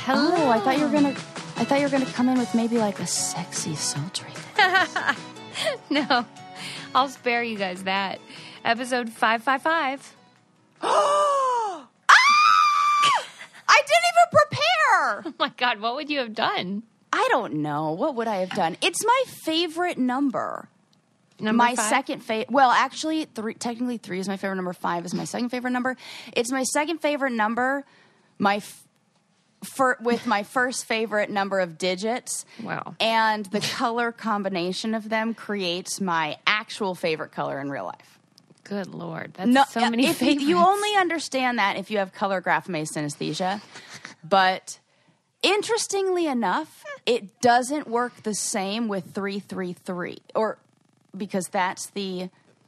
Hello. Oh, I thought you were gonna come in with maybe like a sexy sultry. No, I'll spare you guys that. Episode 555. I didn't even prepare. Oh my God, what would you have done? I don't know. What would I have done? It's my favorite number. My second favorite. Well, actually, technically 3 is my favorite number. 5 is my second favorite number. It's my second favorite number. With my first favorite number of digits. Wow. And the color combination of them creates my actual favorite color in real life. Good Lord. That's so many favorites. You only understand that if you have color grapheme synesthesia. But interestingly enough, it doesn't work the same with 333. Because that's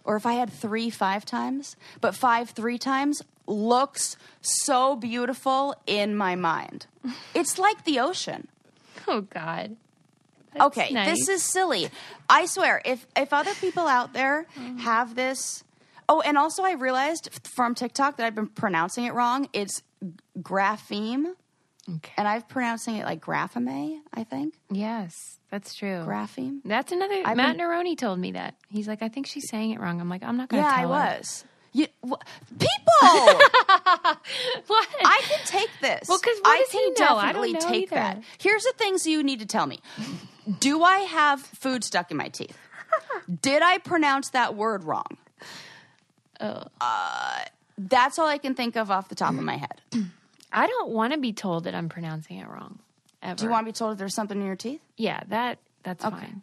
or if I had 3 5 times, but 5 3 times looks so beautiful in my mind. It's like the ocean. Oh, God. That's okay, nice. This is silly. I swear, if other people out there have this... Oh, and also I realized from TikTok that I've been pronouncing it wrong. It's grapheme. Okay. And I'm pronouncing it like grapheme, I think. Yes, that's true. Grapheme. That's another... Matt Neroni told me that. He's like, I think she's saying it wrong. I'm like, I'm not going to tell her. Yeah, I was. People! What? I can take this. Well, because what does he know? I I don't know take either. that. Here's the things you need to tell me. Do I have food stuck in my teeth? Did I pronounce that word wrong? Oh. That's all I can think of off the top of my head. I don't want to be told that I'm pronouncing it wrong. Ever. Do you want to be told if there's something in your teeth? Yeah, that's Okay. fine.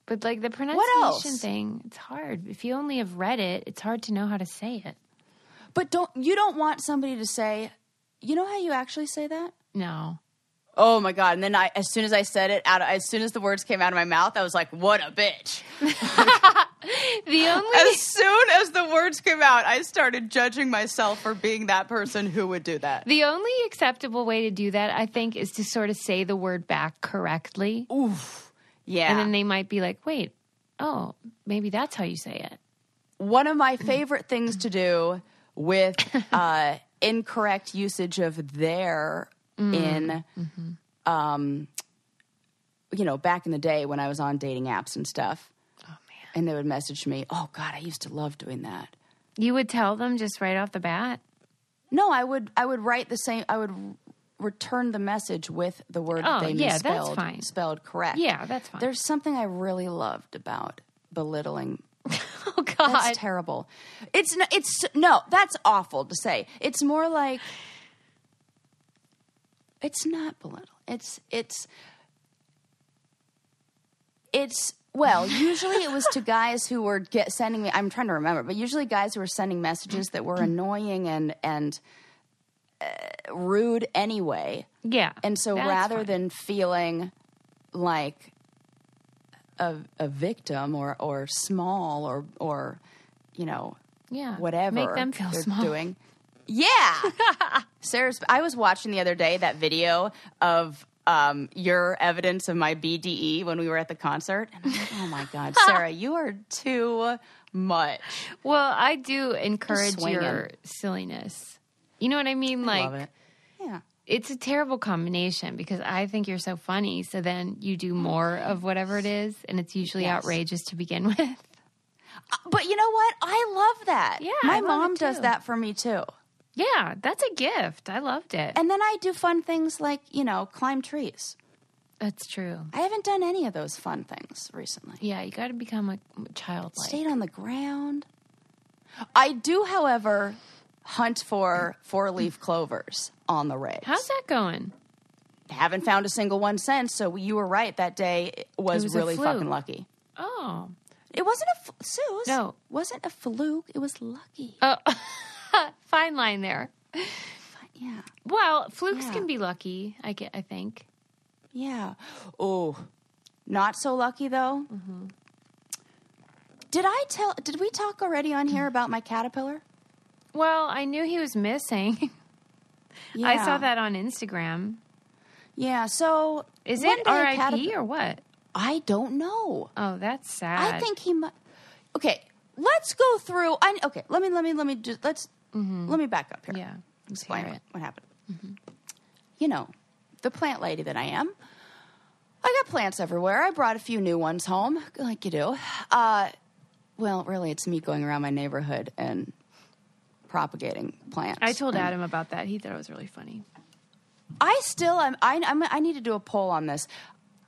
But like the What pronunciation else? thing, it's hard. If you only have read it, it's hard to know how to say it. But you don't want somebody to say, you know how you actually say that? No. Oh my God. And then as soon as I said it, as soon as the words came out of my mouth, I was like, what a bitch. As soon as the words came out, I started judging myself for being that person who would do that. The only acceptable way to do that, I think, is to sort of say the word back correctly. Oof. Yeah. And then they might be like, wait, oh, maybe that's how you say it. One of my favorite things to do with incorrect usage of their in, back in the day when I was on dating apps and stuff. Oh, man. And they would message me, oh, God, I used to love doing that. You would tell them just right off the bat? No, I would write the same. I would return the message with the word that they misspelled. That's fine. Spelled correct. Yeah, that's fine. There's something I really loved about belittling. Oh, God. That's terrible. That's awful to say. It's more like, it's not belittle. Well, usually it was to guys who were sending me, I'm trying to remember, but usually guys who were sending messages that were annoying and rude anyway. Yeah. And so rather than feeling like a victim or small or whatever make them feel they're small. doing. Yeah. I was watching the other day that video of your evidence of my BDE when we were at the concert. And I'm like, oh my God, Sarah, you are too much. Well, I do encourage your silliness. You know what I mean? I love it. Yeah. It's a terrible combination because I think you're so funny. So then you do more of whatever it is. And it's usually outrageous to begin with. But you know what? I love that. Yeah, my I love mom it too. does that for me too. Yeah, that's a gift. I loved it. And then I do fun things like, climb trees. That's true. I haven't done any of those fun things recently. Yeah, you got to become a childlike. Stayed on the ground. I do, however, hunt for 4-leaf clovers on the regs. How's that going? Haven't found a single one since, so you were right. That day was a really fluke. fucking lucky. Oh. It wasn't Suze. No. Wasn't a fluke. It was lucky. Oh. Fine line there. Yeah. Well, flukes can be lucky, I think. Yeah. Oh, not so lucky though. Mm-hmm. Did we talk already on here about my caterpillar? Well, I knew he was missing. Yeah. I saw that on Instagram. Yeah, so... Is it R.I.P. or what? I don't know. Oh, that's sad. I think he might... Okay, let's go through... let me back up here. Yeah. Explain what happened. Mm-hmm. the plant lady that I am, I got plants everywhere. I brought a few new ones home, like you do. Well, really, it's me going around my neighborhood and propagating plants. I told Adam about that. He thought it was really funny. I need to do a poll on this.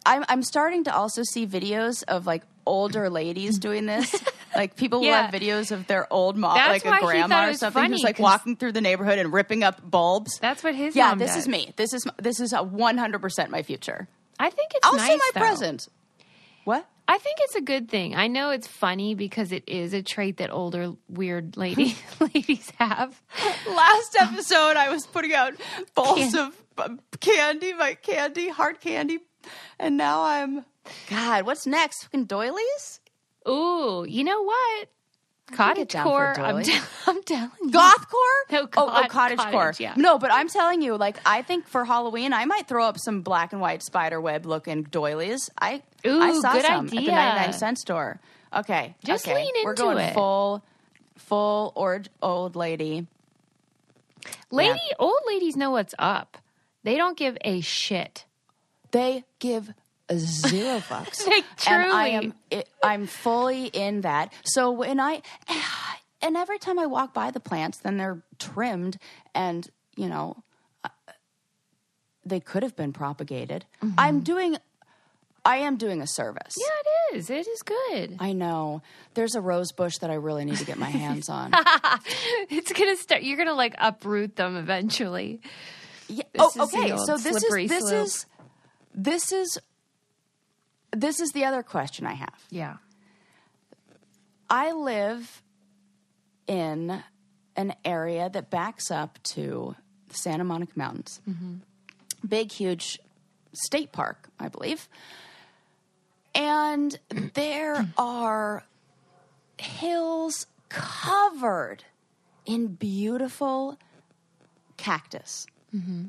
I'm starting to also see videos of like older ladies doing this. Like people will have videos of their old mom, like a grandma or something, who's like walking through the neighborhood and ripping up bulbs. That's what his mom does. Yeah, this is me. This is 100% my future. I think it's also nice, my though. present. What? I think it's a good thing. I know it's funny because it is a trait that older weird ladies have. Last episode, I was putting out bowls of candy, hard candy, and now God, what's next? Fucking doilies? Ooh, you know what? Cottagecore. I'm telling you. Gothcore? No, cottagecore. Yeah. No, but I'm telling you, like, I think for Halloween, I might throw up some black and white spider web looking doilies. I saw good some idea. at the 99-cent store. Okay. Just lean into We're going it. full old lady. Old ladies know what's up. They don't give a shit. They give zero fucks. Like, truly. And I'm fully in that. So when and every time I walk by the plants, then they're trimmed and, you know, they could have been propagated. I am doing a service. Yeah, it is. It is good. I know. There's a rose bush that I really need to get my hands on. It's going to start. You're going to like uproot them eventually. Yeah. Okay. So this is the other question I have. Yeah. I live in an area that backs up to the Santa Monica Mountains. Mm-hmm. Big, huge state park, I believe. And there are hills covered in beautiful cactus. Mm-hmm.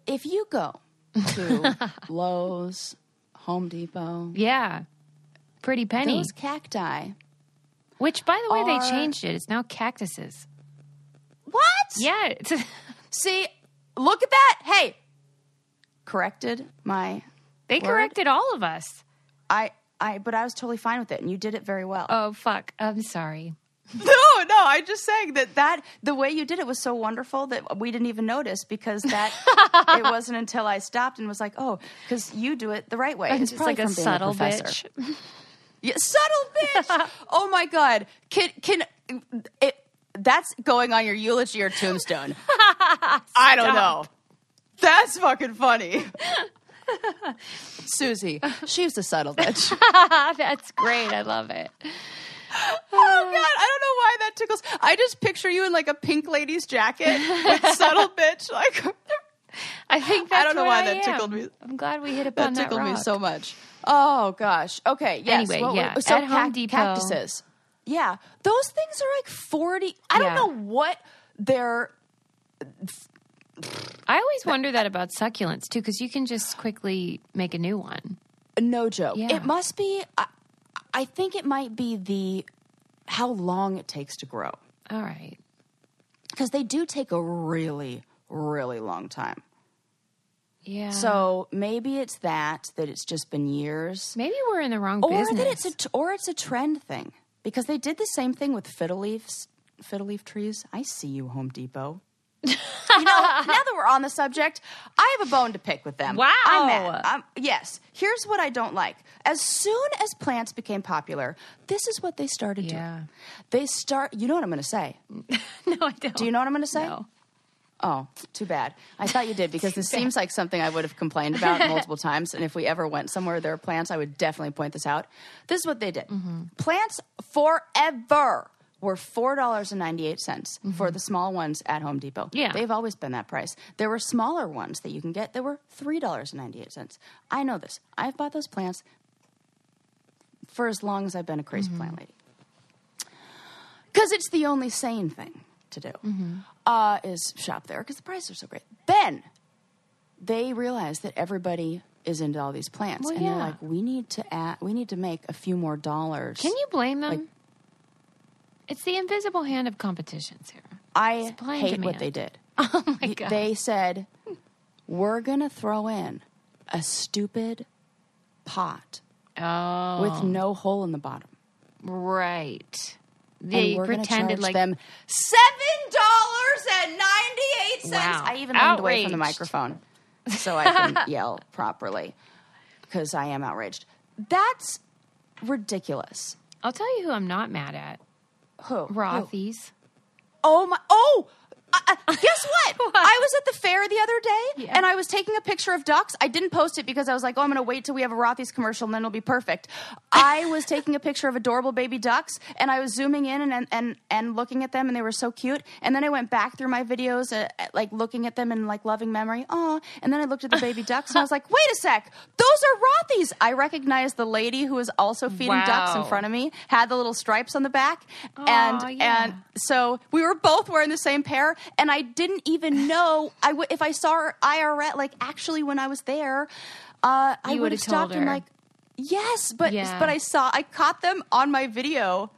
If you go to Lowe's, Home Depot. Yeah. Pretty penny. Those cacti. Which, by the way, they changed it. It's now cactuses. What? Yeah. See, look at that. Hey. Corrected my They word. corrected all of us. But I was totally fine with it, and you did it very well. Oh, fuck. I'm sorry. No, I'm just saying that the way you did it was so wonderful that we didn't even notice because it wasn't until I stopped and was like, oh, because you do it the right way. It's probably like a from being subtle professor. bitch. Yeah, subtle bitch. Oh my God. That's going on your eulogy or tombstone. I don't know. That's fucking funny. Susie, she was a subtle bitch. That's great. I love it. Oh God, I don't know why that tickles. I just picture you in like a pink lady's jacket with subtle bitch. Like, I think that's I don't know why that tickled me. I'm glad we hit upon that tickled me rock. so much. Oh gosh. Okay. Yes. Anyway, So at Home Depot, cactuses. Yeah, those things are like 40. I don't know what they're. I always wonder that about succulents too, because you can just quickly make a new one. No joke. Yeah. It must be. I think it might be how long it takes to grow. All right. Because they do take a really, really long time. Yeah. So maybe it's that it's just been years. Maybe we're in the wrong business. business. Or it's a trend thing. Because they did the same thing with fiddle leaf trees. I see you, Home Depot. You know, now that we're on the subject, I have a bone to pick with them. Wow. I'm mad. Yes. Here's what I don't like. As soon as plants became popular, this is what they started doing. You know what I'm going to say? No, I don't. Do you know what I'm going to say? No. Oh, too bad. I thought you did because this seems like something I would have complained about multiple times. And if we ever went somewhere there are plants, I would definitely point this out. This is what they did. Mm-hmm. Plants forever were $4.98 for the small ones at Home Depot. Yeah. They've always been that price. There were smaller ones that you can get that were $3.98. I know this. I've bought those plants for as long as I've been a crazy plant lady. Because it's the only sane thing to do, is shop there because the prices are so great. Then they realized that everybody is into all these plants. Well, and they're like, we need to make a few more dollars. Can you blame them? It's the invisible hand of competition, Sarah. I Supply and hate demand. what they did. Oh, my God. They said, we're going to throw in a stupid pot with no hole in the bottom. Right. And They we're pretended charge like them $7.98. Wow. I even leaned away from the Outraged. microphone so I can yell properly because I am outraged. That's ridiculous. I'll tell you who I'm not mad at. Who? Rothy's. Oh my! Oh, guess what? I was at the fair the other day, and I was taking a picture of ducks. I didn't post it because I was like, "Oh, I'm going to wait till we have a Rothy's commercial, and then it'll be perfect." I was taking a picture of adorable baby ducks, and I was zooming in and looking at them, and they were so cute. And then I went back through my videos, like looking at them in like loving memory. Oh, and then I looked at the baby ducks, and I was like, "Wait a sec, those are Rothy's." I recognized the lady who was also feeding ducks in front of me, had the little stripes on the back, and so we were both wearing the same pair. And I didn't even know if I saw her IRL, like actually when I was there, I would have stopped and like, yes, but I caught them on my video.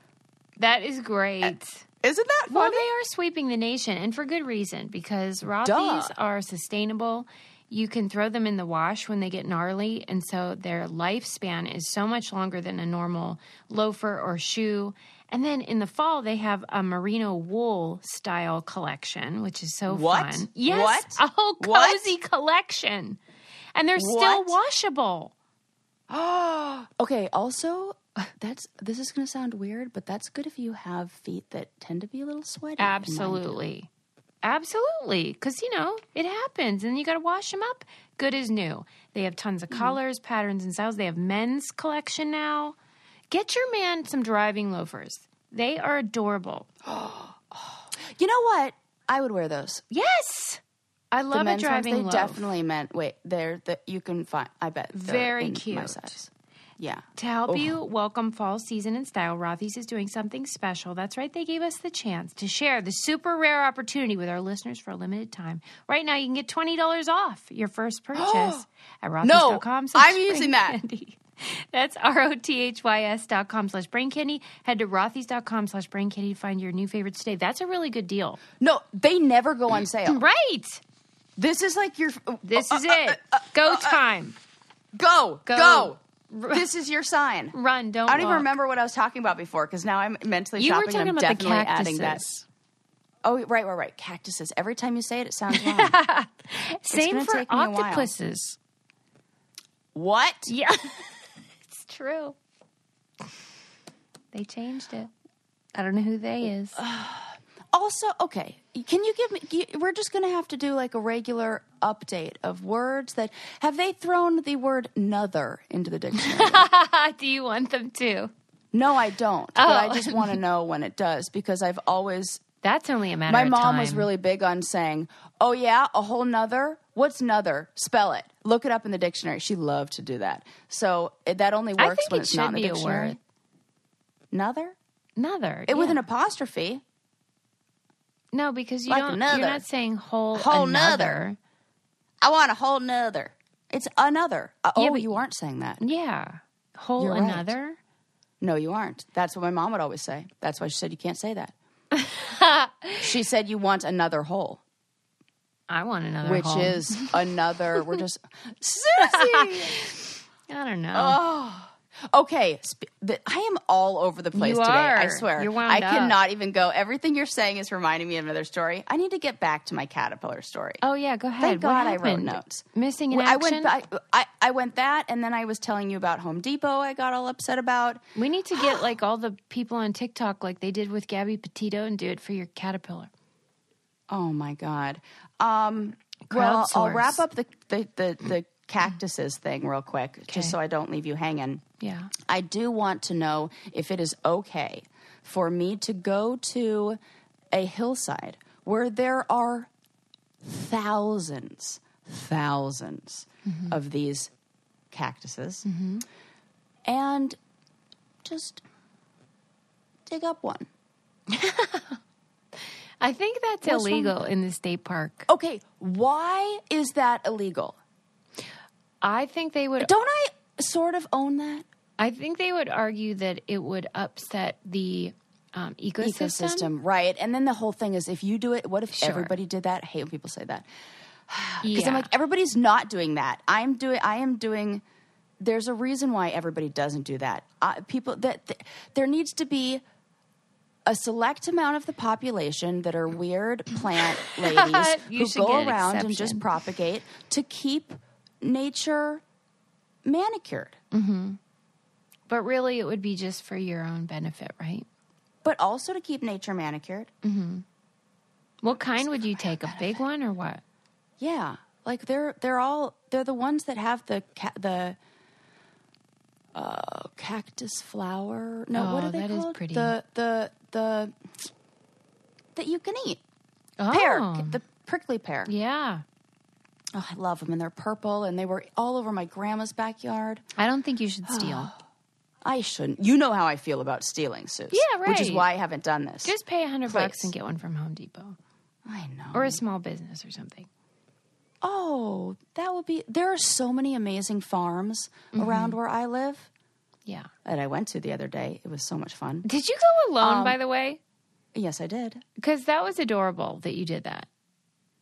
That is great. Isn't that funny? Well, they are sweeping the nation, and for good reason, because Rothy's are sustainable. You can throw them in the wash when they get gnarly, and so their lifespan is so much longer than a normal loafer or shoe. And then in the fall, they have a merino wool style collection, which is so fun. Yes, what? A whole cozy collection. And they're still washable. Oh, okay. Also, this is going to sound weird, but that's good if you have feet that tend to be a little sweaty. Absolutely. Absolutely. Because, it happens, and you got to wash them up. Good as new. They have tons of colors, patterns, and styles. They have men's collection now. Get your man some driving loafers. They are adorable. You know what? I would wear those. Yes. I love a driving loaf. loaf. They definitely meant, you can find, I bet. Very cute. My size. Yeah. To help you welcome fall season in style, Rothy's is doing something special. That's right. They gave us the chance to share the super rare opportunity with our listeners for a limited time. Right now, you can get $20 off your first purchase at Rothys.com. No, I'm using that. That's ROTHYS.com/braincandy. Head to Rothys.com/braincandy to find your new favorites today. That's a really good deal. No, they never go on sale. Right. This is like your... This is it. Go time. Go. This is your sign. Run, don't I don't walk. even remember what I was talking about before because now I'm mentally You shopping were talking and I'm about the definitely cactuses. adding that. Oh, right. Cactuses. Every time you say it, it sounds wrong. Same for octopuses. What? Yeah. It's true. They changed it. I don't know who they is. Also, okay, can you give me... We're just going to have to do like a regular update of words that... Have they thrown the word "nother" into the dictionary? Do you want them to? No, I don't. But I just want to know when it does because I've always... That's only a matter of time. My mom was really big on saying, "Oh yeah, a whole nother? What's nother? Spell it. Look it up in the dictionary." She loved to do that. So that only works when it's not in the dictionary. Nother? Nother. With an apostrophe. No, because Like you're another. not saying whole nother. I want a whole nother. It's another. but you aren't saying that. Yeah. Whole You're right. another? No, you aren't. That's what my mom would always say. That's why she said you can't say that. She said you want another whole. I want another Which hole. is another, we're just... Susie! I don't know. Oh. Okay, I am all over the place You today. are. I swear. You're wound I up. cannot even go. Everything you're saying is reminding me of another story. I need to get back to my caterpillar story. Oh, yeah, go ahead. Thank What God I wrote happened? notes. Missing in action? I went that, and then I was telling you about Home Depot I got all upset about. We need to get like all the people on TikTok like they did with Gabby Petito and do it for your caterpillar. Oh, my God. Well, I'll Crowdsource. wrap up the cactuses thing real quick, just so I don't leave you hanging. Yeah. I do want to know if it is okay for me to go to a hillside where there are thousands of these cactuses and just dig up one. I think that's illegal in the state park. Okay, why is that illegal? I think they would... Don't I sort of own that? I think they would argue that it would upset the ecosystem. Right. And then the whole thing is if you do it, what if Sure. everybody did that? I hate when people say that. Because I'm like, everybody's not doing that. I am doing. There's a reason why everybody doesn't do that. There needs to be a select amount of the population that are weird plant ladies who go around and just propagate to keep nature manicured. Mm-hmm. But really, it would be just for your own benefit, right? But also to keep nature manicured. Mm-hmm. What kind would you take? A big one or what? Yeah, like they're the ones that have the cactus flower. No, what are they called? That is pretty. The that you can eat. Oh. Pear, the prickly pear. Yeah. Oh, I love them, and they're purple, and they were all over my grandma's backyard. I don't think you should steal. I shouldn't. You know how I feel about stealing, Suze. Yeah, right. Which is why I haven't done this. Just pay $100 and get one from Home Depot. I know. Or a small business or something. Oh, that would be... There are so many amazing farms around where I live. Yeah. That I went to the other day. It was so much fun. Did you go alone, by the way? Yes, I did. Because that was adorable that you did that.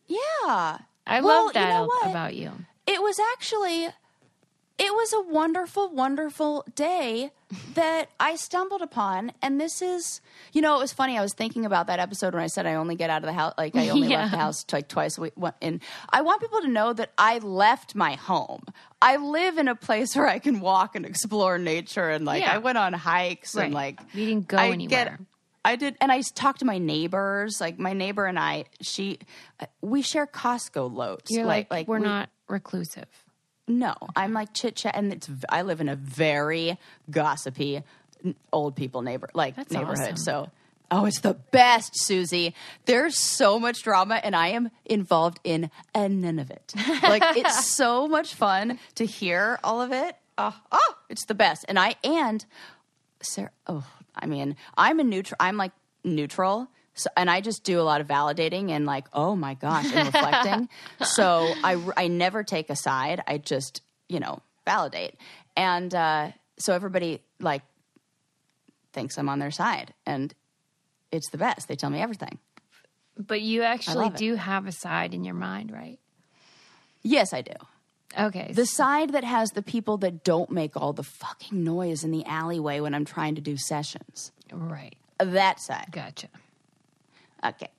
Yeah. I love that about you. It was actually... It was a wonderful, wonderful day that I stumbled upon. And this is, it was funny. I was thinking about that episode when I said I only get out of the house, like I only left the house like twice a week. And I want people to know that I left my home. I live in a place where I can walk and explore nature. And I went on hikes and you didn't go anywhere. I did. And I talked to my neighbors, like my neighbor and we share Costco loads. You're like we're not reclusive. No, I'm like chit chat, and I live in a very gossipy old people That's neighborhood. Awesome. So, it's the best, Susie. There's so much drama, and I am involved in none of it. It's so much fun to hear all of it. It's the best. Sarah. I'm a neutral. I'm like neutral. So, and I just do a lot of validating and oh my gosh, and reflecting. So I never take a side. I just, validate. And so everybody thinks I'm on their side, and it's the best. They tell me everything. But you actually do have a side in your mind, right? Yes, I do. Okay. The side that has the people that don't make all the fucking noise in the alleyway when I'm trying to do sessions. Right. That side. Gotcha. Okay.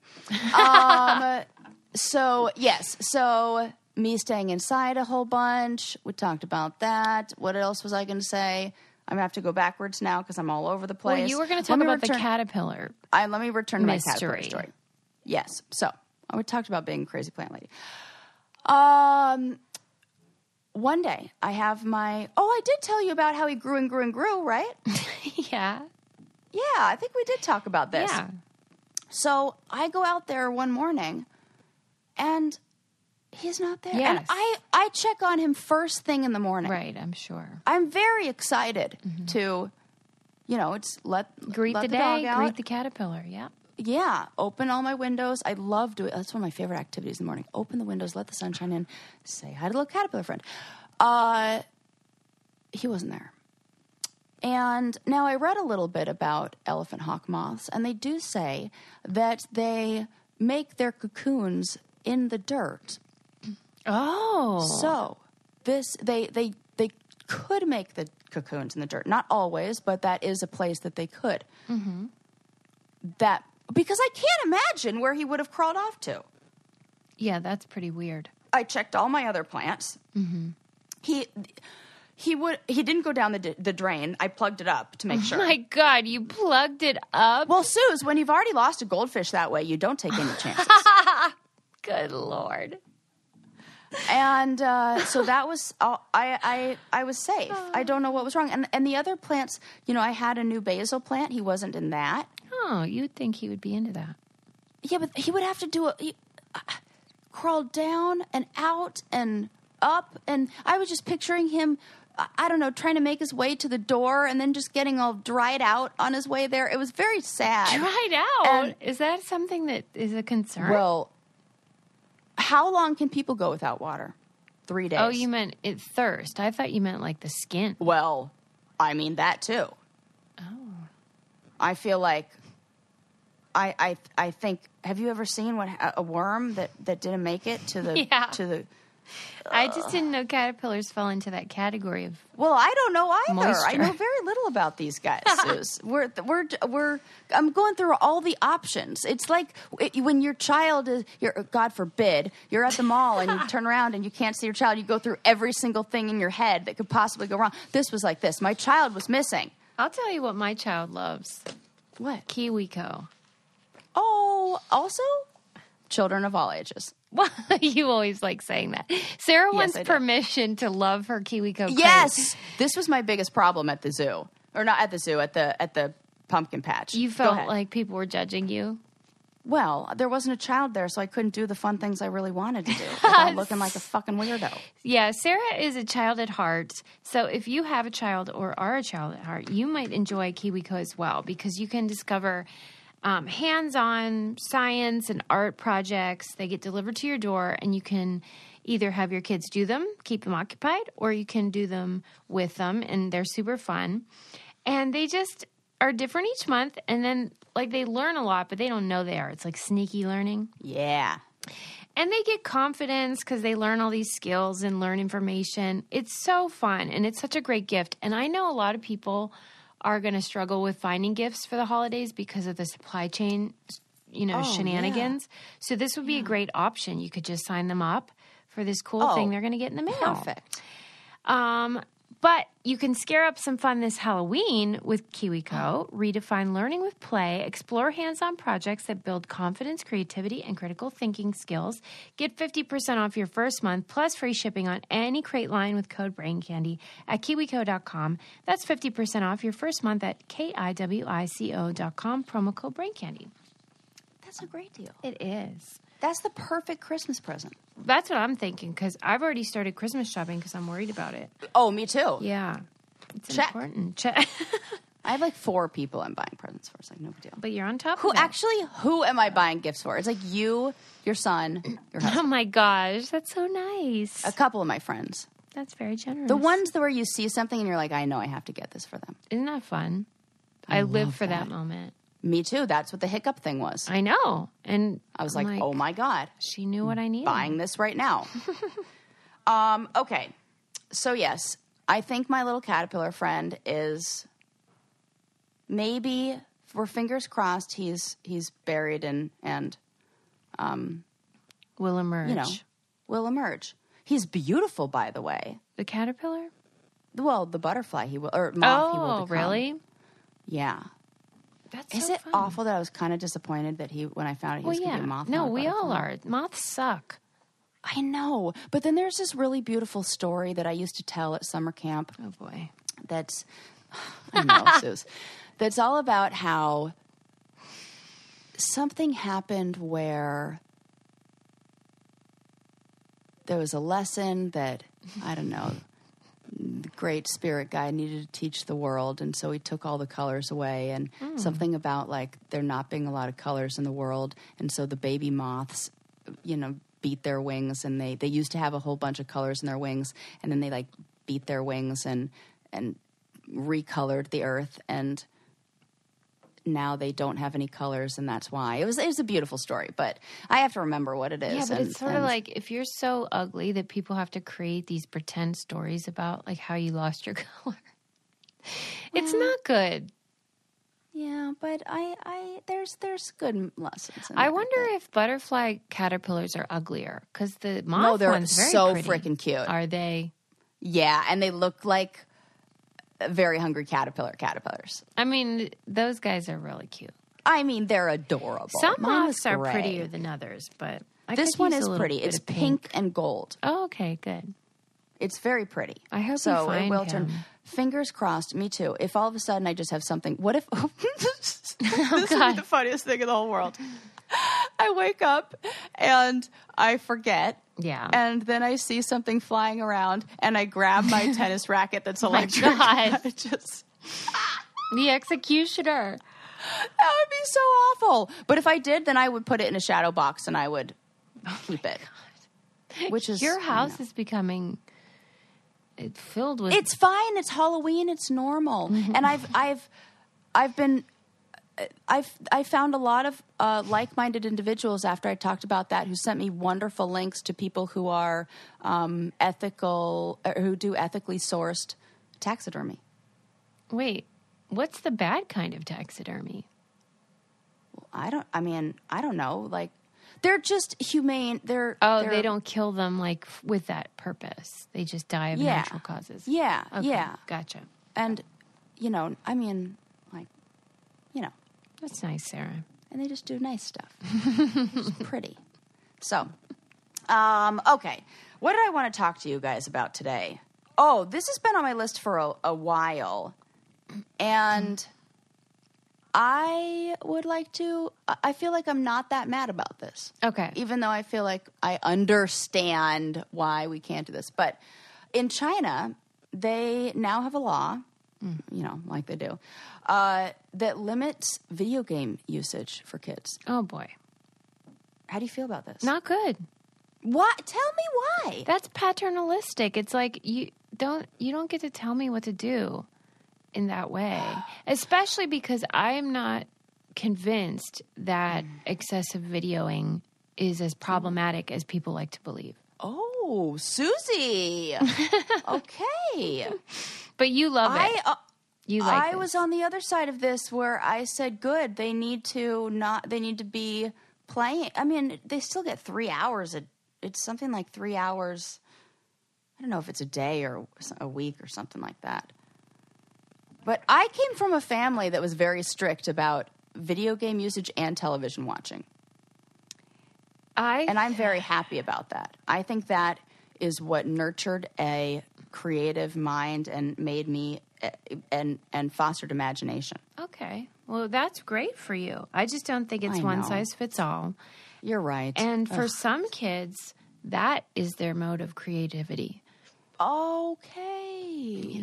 So, yes. So, me staying inside a whole bunch. We talked about that. What else was I going to say? I'm going to have to go backwards now because I'm all over the place. Well, you were going to talk about the caterpillar. Let me return to my caterpillar story. Yes. So, we talked about being a crazy plant lady. One day, I have I did tell you about how he grew and grew and grew, right? Yeah. Yeah, I think we did talk about this. Yeah. So I go out there one morning, and he's not there. Yes. And I check on him first thing in the morning. Right, I'm sure. I'm very excited to, greet let the day, dog out. greet the caterpillar. Yeah. Yeah, open all my windows. I love doing. That's one of my favorite activities in the morning. Open the windows, let the sunshine in, say hi to the little caterpillar friend. He wasn't there. And now I read a little bit about elephant hawk moths, and they do say that they make their cocoons in the dirt. Oh. So they could make the cocoons in the dirt. Not always, but that is a place that they could. Mm-hmm. Because I can't imagine where he would have crawled off to. Yeah, that's pretty weird. I checked all my other plants. Mm-hmm. He didn't go down the drain. I plugged it up to make sure. Oh my God, you plugged it up? Well, Suze, when you've already lost a goldfish that way, you don't take any chances. Good Lord. And so that was, I was safe. I don't know what was wrong. And the other plants, I had a new basil plant. He wasn't in that. Oh, you'd think he would be into that. Yeah, but he would have to do crawl down and out and up. And I was just picturing him, I don't know, trying to make his way to the door and then just getting all dried out on his way there. It was very sad. Dried out? Is that something that is a concern? Well, how long can people go without water? 3 days. Oh, you meant thirst. I thought you meant like the skin. Well, I mean that too. Oh. I feel like I think, have you ever seen a worm that didn't make it to the I just didn't know caterpillars fell into that category of. Well, I don't know either. Moisture. I know very little about these guys. Suze. I'm going through all the options. It's like when your child is, God forbid, you're at the mall and you turn around and you can't see your child. You go through every single thing in your head that could possibly go wrong. This was like this. My child was missing. I'll tell you what my child loves. What? KiwiCo. Oh, also children of all ages. Well, you always like saying that. Sarah wants permission to love her KiwiCo crate. Yes, this was my biggest problem at the zoo, or not at the zoo, at the pumpkin patch. You felt like people were judging you. Well, there wasn't a child there, so I couldn't do the fun things I really wanted to do without looking like a fucking weirdo. Yeah, Sarah is a child at heart. So if you have a child or are a child at heart, you might enjoy KiwiCo as well, because you can discover hands-on science and art projects. They get delivered to your door, and you can either have your kids do them, keep them occupied, or you can do them with them, and they're super fun. And they just are different each month, and then like they learn a lot, but they don't know they are. It's like sneaky learning. Yeah. And they get confidence because they learn all these skills and learn information. It's so fun, and it's such a great gift. And I know a lot of people are going to struggle with finding gifts for the holidays because of the supply chain, shenanigans. Yeah. So this would be a great option. You could just sign them up for this cool thing they're going to get in the mail. Perfect. But you can scare up some fun this Halloween with KiwiCo. Redefine learning with play. Explore hands-on projects that build confidence, creativity, and critical thinking skills. Get 50% off your first month plus free shipping on any crate line with code BRAINCANDY at kiwico.com. That's 50% off your first month at kiwico.com. Promo code BRAINCANDY. That's a great deal. It is. That's the perfect Christmas present. That's what I'm thinking, because I've already started Christmas shopping because I'm worried about it. Oh, me too. Yeah. It's Check. important. Check. I have like 4 people I'm buying presents for. It's like no big deal. But you're on top of that. Actually, who am I buying gifts for? It's like you, your son, your husband. Oh my gosh, that's so nice. A couple of my friends. That's very generous. The ones where you see something and you're like, I know I have to get this for them. Isn't that fun? I live for that moment. Me too. That's what the hiccup thing was. I know. And I was like, oh my God. She knew what I needed. Buying this right now. Okay. So yes, I think my little caterpillar friend is maybe, we're fingers crossed, he's buried and will emerge. Will emerge. He's beautiful, by the way. The caterpillar? Well, the butterfly he will, or moth he will become. Oh, really? Yeah. That's Is it fun. awful that I was kind of disappointed that when I found out he was going to be a moth? No, we all are. Moths suck. I know. But then there's this really beautiful story that I used to tell at summer camp. Oh, boy. That's, I know, Suze. That's all about how something happened where there was a lesson that, I don't know, the great spirit guy needed to teach the world, and so he took all the colors away, and something about like there not being a lot of colors in the world, and so the baby moths, beat their wings, and they used to have a whole bunch of colors in their wings, and then they like beat their wings and recolored the earth, and now they don't have any colors, and that's why. It was a beautiful story, but I have to remember what it is. Yeah, but it's sort of like if you're so ugly that people have to create these pretend stories about like how you lost your color. It's not good. Yeah, but there's good lessons. I wonder if butterfly caterpillars are uglier because the moth one's very so pretty. Freaking cute. Are they? Yeah, and they look like very hungry caterpillars. I mean, those guys are really cute. I mean, they're adorable. Some moths are prettier than others, but this one is pretty. It's pink and gold. Oh, okay, good. It's very pretty. I hope so. It will turn. Fingers crossed. Me too. If all of a sudden I just have something. What if? This is the funniest thing in the whole world. I wake up and I forget. Yeah. And then I see something flying around, and I grab my tennis racket that's electric. Oh my God. The executioner. That would be so awful. But if I did, then I would put it in a shadow box and I would keep it. God. Which is your house is becoming filled with. It's fine. It's Halloween. It's normal. Mm-hmm. And I've been I found a lot of like-minded individuals after I talked about that who sent me wonderful links to people who are ethical, who do ethically sourced taxidermy. Wait, what's the bad kind of taxidermy? I don't know. Like, they're just humane. They don't kill them like with that purpose. They just die of natural causes. Yeah, okay, yeah. Gotcha. And, That's nice, Sarah. And they just do nice stuff. It's pretty. So, okay. What did I want to talk to you guys about today? Oh, this has been on my list for a while. And I feel like I'm not that mad about this. Okay. Even though I feel like I understand why we can't do this. But in China, they now have a law, like they do, that limits video game usage for kids. Oh, boy. How do you feel about this? Not good. What? Tell me why. That's paternalistic. It's like you don't get to tell me what to do in that way. Especially because I'm not convinced that excessive videoing is as problematic as people like to believe. Oh, Susie. Okay. But you love it. I was on the other side of this where I said, good, they need to be playing. I mean, they still get 3 hours. It's something like 3 hours. I don't know if it's a day or a week or something like that. But I came from a family that was very strict about video game usage and television watching. And I'm very happy about that. I think that is what nurtured a creative mind and made me and fostered imagination. Okay. Well, that's great for you. I just don't think it's one size fits all. You're right. And for some kids, that is their mode of creativity. Okay.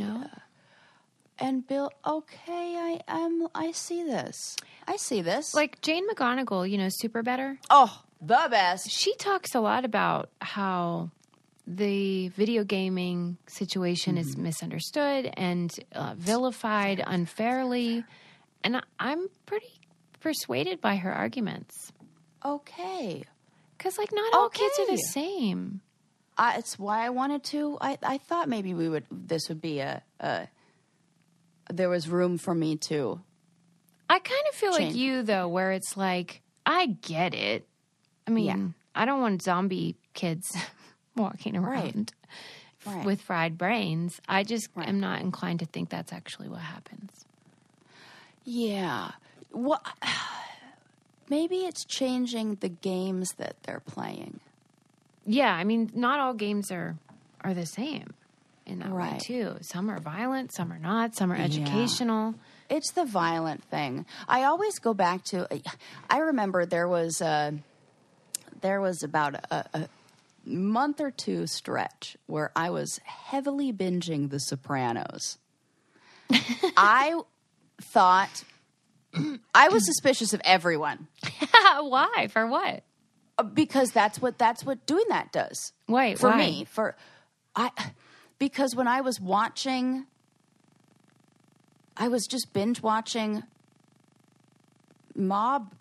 And Bill, okay, I see this. Like Jane McGonigal, Super Better. Oh, the best. She talks a lot about how the video gaming situation is misunderstood and vilified unfairly. And I'm pretty persuaded by her arguments. Okay. Because, not all kids are the same. It's why I wanted to. I thought maybe this would be there was room for me to. I kind of feel like you, though, where it's like, I get it. I mean, I don't want zombie kids walking around with fried brains. I just am not inclined to think that's actually what happens. Yeah. Well, maybe it's changing the games that they're playing. Yeah, I mean, not all games are the same in that way, too. Some are violent, some are not, some are educational. It's the violent thing. I always go back to, I remember there was about a month or two stretch where I was heavily binging The Sopranos. I thought, I was suspicious of everyone. Why? For what? Because that's what doing that does. Wait, for why? me, because when I was watching, I was just binge watching mob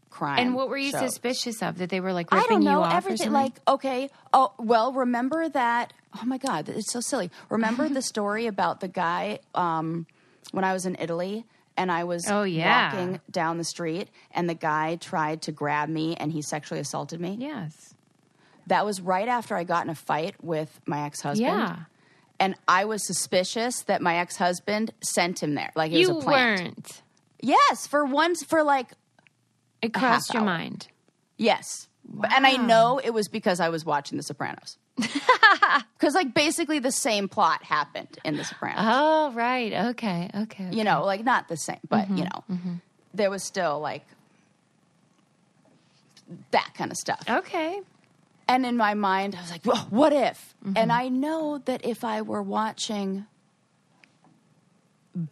crime. And what were you shows. Suspicious of? That they were like I ripping don't know, you off everything, or something? like, okay, oh, well, remember that, oh my God, it's so silly. Remember the story about the guy when I was in Italy and I was walking down the street and the guy tried to grab me and he sexually assaulted me? Yes. That was right after I got in a fight with my ex-husband. Yeah. And I was suspicious that my ex-husband sent him there. Like it was a plant. You weren't. Yes, for like It crossed your mind. Yes. Wow. And I know it was because I was watching The Sopranos. Because, like, basically the same plot happened in The Sopranos. Oh, right. Okay. Like, not the same, but, there was still, like, that kind of stuff. Okay. And in my mind, I was like, well, what if? And I know that if I were watching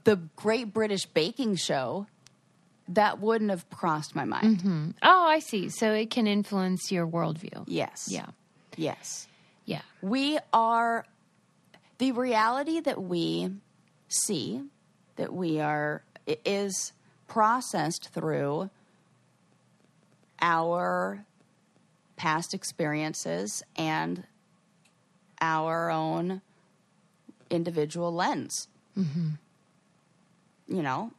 the Great British Baking Show, that wouldn't have crossed my mind. Oh, I see. So it can influence your worldview. Yes. Yeah. Yes. Yeah. We are, the reality that we see, that we are, is processed through our past experiences and our own individual lens. Mm-hmm. You know?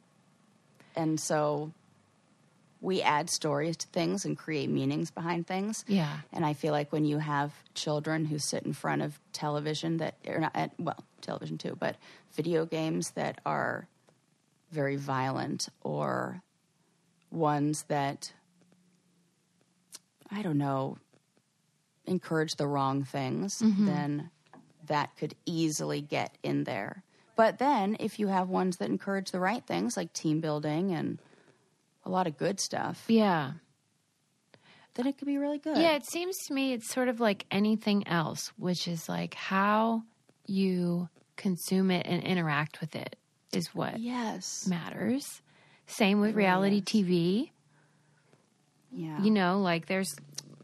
And so we add stories to things and create meanings behind things. Yeah. And I feel like when you have children who sit in front of television that are not, well, television too, but video games that are very violent or ones that, I don't know, encourage the wrong things, then that could easily get in there. But then if you have ones that encourage the right things, like team building and a lot of good stuff, yeah, then it could be really good. Yeah, it seems to me it's sort of like anything else, which is like how you consume it and interact with it is what matters. Same with reality TV. Yeah. You know, like there's,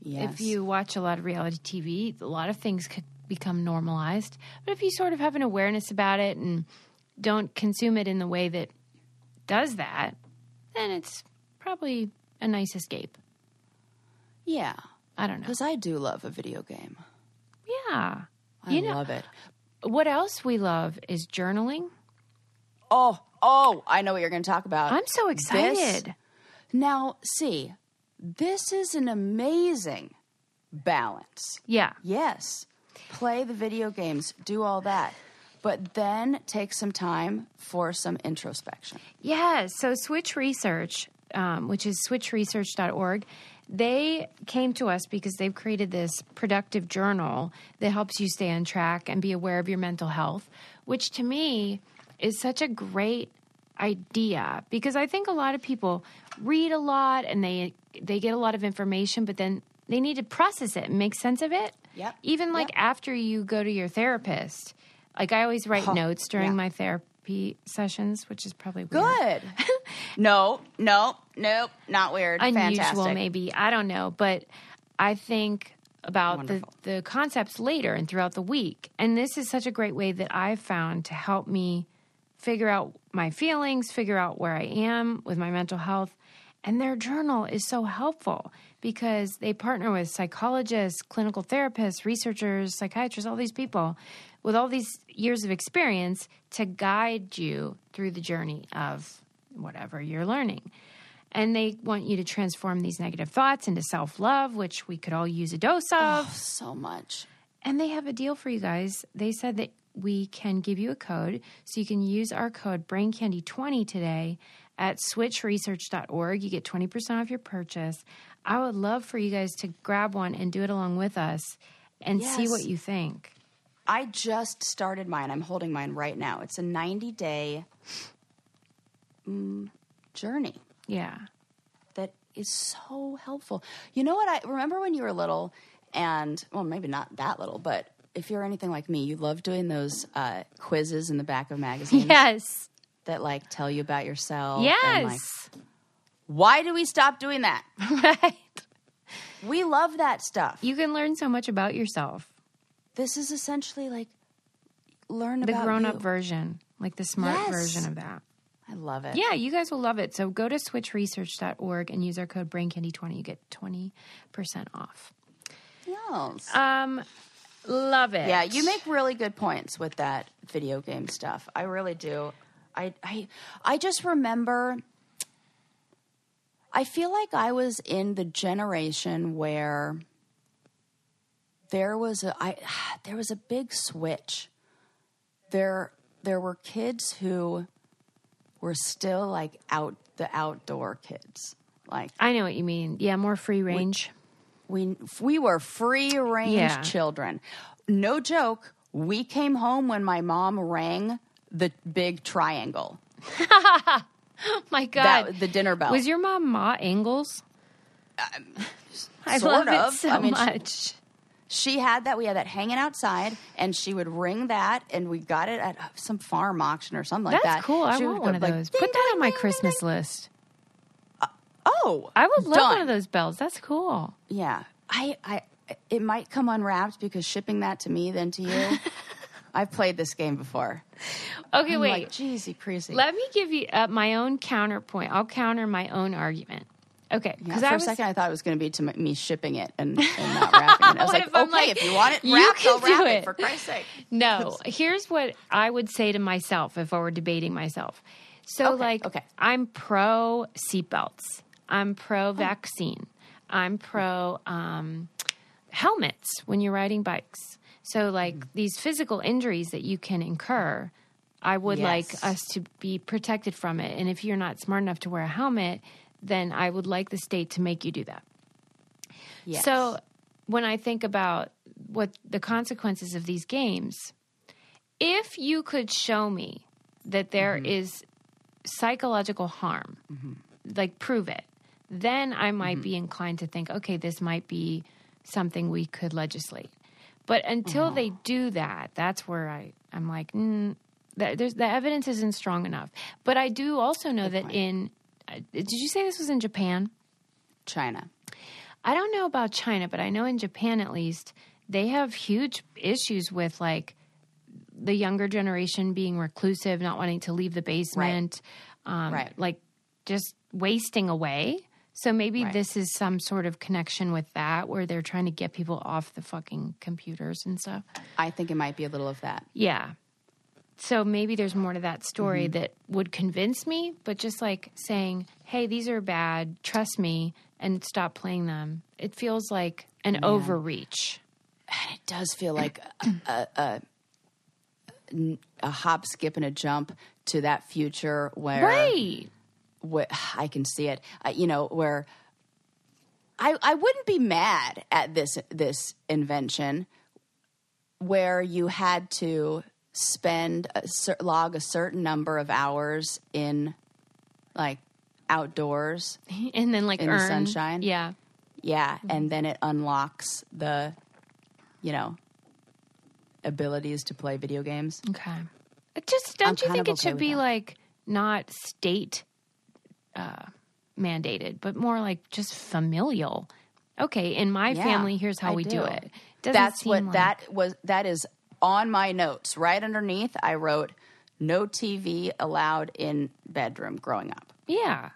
if you watch a lot of reality TV, a lot of things could become normalized. But if you sort of have an awareness about it and don't consume it in the way that does that, then it's probably a nice escape. Yeah. I don't know. Because I do love a video game. Yeah. I love it. What else we love is journaling. Oh, I know what you're going to talk about. I'm so excited. Now, see, this is an amazing balance. Yeah. Yes. Play the video games, do all that, but then take some time for some introspection. Yeah. So Switch Research, which is switchresearch.org, they came to us because they've created this productive journal that helps you stay on track and be aware of your mental health, which to me is such a great idea because I think a lot of people read a lot and they get a lot of information, but then they need to process it and make sense of it. Yep. Even like after you go to your therapist, like I always write notes during my therapy sessions, which is probably weird. Good. Nope, not weird. Unusual, Fantastic. maybe. I don't know. But I think about the concepts later and throughout the week. And this is such a great way that I've found to help me figure out my feelings, figure out where I am with my mental health. And their journal is so helpful because they partner with psychologists, clinical therapists, researchers, psychiatrists, all these people with all these years of experience to guide you through the journey of whatever you're learning. And they want you to transform these negative thoughts into self-love, which we could all use a dose of. Oh, so much. And they have a deal for you guys. They said that we can give you a code, so you can use our code BrainCandy20 today at switchresearch.org. You get 20% off your purchase. I would love for you guys to grab one and do it along with us and see what you think. I just started mine. I'm holding mine right now. It's a 90-day journey. Yeah. That is so helpful. You know what? I remember when you were little and, well, maybe not that little, but if you're anything like me, you love doing those quizzes in the back of magazines. Yes. That, like, tell you about yourself. Yes. And, like, why do we stop doing that? Right. We love that stuff. You can learn so much about yourself. This is essentially, like, learn the about grown-up you. version, like the smart version of that. I love it. Yeah, you guys will love it. So go to switchresearch.org and use our code BrainCandy20. You get 20% off. Yes. Love it. Yeah, you make really good points with that video game stuff. I really do. I just remember, I feel like I was in the generation where there was a big switch. There were kids who were still like the outdoor kids. Like, I know what you mean. Yeah, more free range. We were free range children. No joke. We came home when my mom rang the big triangle. My God. The dinner bell. Was your mom Ma Ingalls? I sort love of. it so much. She had that. We had that hanging outside, and she would ring that, and we got it at some farm auction or something like that. That's cool. I She want would one go, of like, those. ding, Put that ding, on my ding, Christmas ding. list. Oh, I would love done. one of those bells. That's cool. Yeah. It might come unwrapped because shipping that to me then to you. I've played this game before. Okay, I'm wait. like, jeezy crazy. Let me give you my own counterpoint. I'll counter my own argument. Okay. Yeah, for a second, I thought it was going to be to me shipping it and not wrapping it. I was like, okay, if you want it wrapped, I'll wrap it, for Christ's sake. No, here's what I would say to myself if I were debating myself. So, I'm pro seatbelts. I'm pro vaccine. I'm pro helmets when you're riding bikes. So, these physical injuries that you can incur, I would like us to be protected from it. And if you're not smart enough to wear a helmet, then I would like the state to make you do that. Yes. So when I think about what the consequences of these games, if you could show me that there is psychological harm, prove it, then I might be inclined to think, okay, this might be something we could legislate. But until they do that, that's where I'm like, the evidence isn't strong enough. But I do also know that did you say this was in Japan? China. I don't know about China, but I know in Japan at least, they have huge issues with the younger generation being reclusive, not wanting to leave the basement, just wasting away. So maybe this is some sort of connection with that where they're trying to get people off the fucking computers and stuff. I think it might be a little of that. Yeah. So maybe there's more to that story that would convince me, but just saying, hey, these are bad, trust me, and stop playing them. It feels like an overreach. And it does feel like a hop, skip, and a jump to that future where I can see it, where I wouldn't be mad at this invention where you had to log a certain number of hours in outdoors and then in the sunshine. Yeah. And then it unlocks the abilities to play video games. Okay. Don't you think it should be not state mandated, but more just familial? Okay, in my family, here's how we do it. That is on my notes. Right underneath, I wrote, no TV allowed in bedroom growing up. Yeah.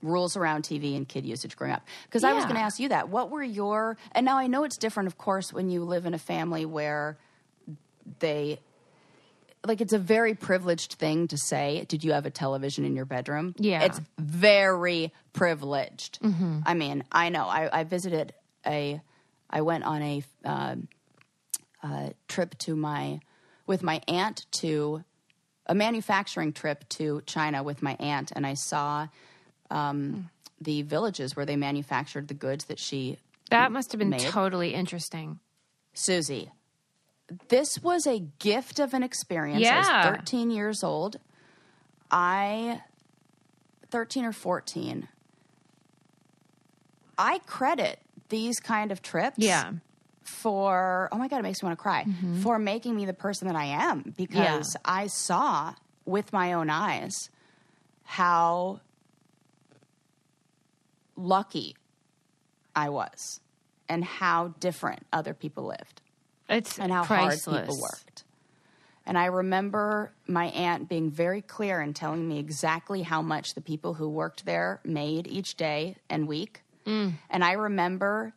Rules around TV and kid usage growing up. Because I was going to ask you that. What were and now I know it's different, of course, when you live in a family where it's a very privileged thing to say, did you have a television in your bedroom? Yeah. It's very privileged. Mm-hmm. I mean, I know. I visited I went on a trip with my aunt to a manufacturing trip to China with my aunt, and I saw the villages where they manufactured the goods that she That must have been made. Totally interesting. Susie, this was a gift of an experience. Yeah. I was 13 years old. 13 or 14. I credit these kind of trips for, oh my God, it makes me want to cry, for making me the person that I am, because I saw with my own eyes how lucky I was and how different other people lived. And how priceless. hard people worked. And I remember my aunt being very clear and telling me exactly how much the people who worked there made each day and week. And I remember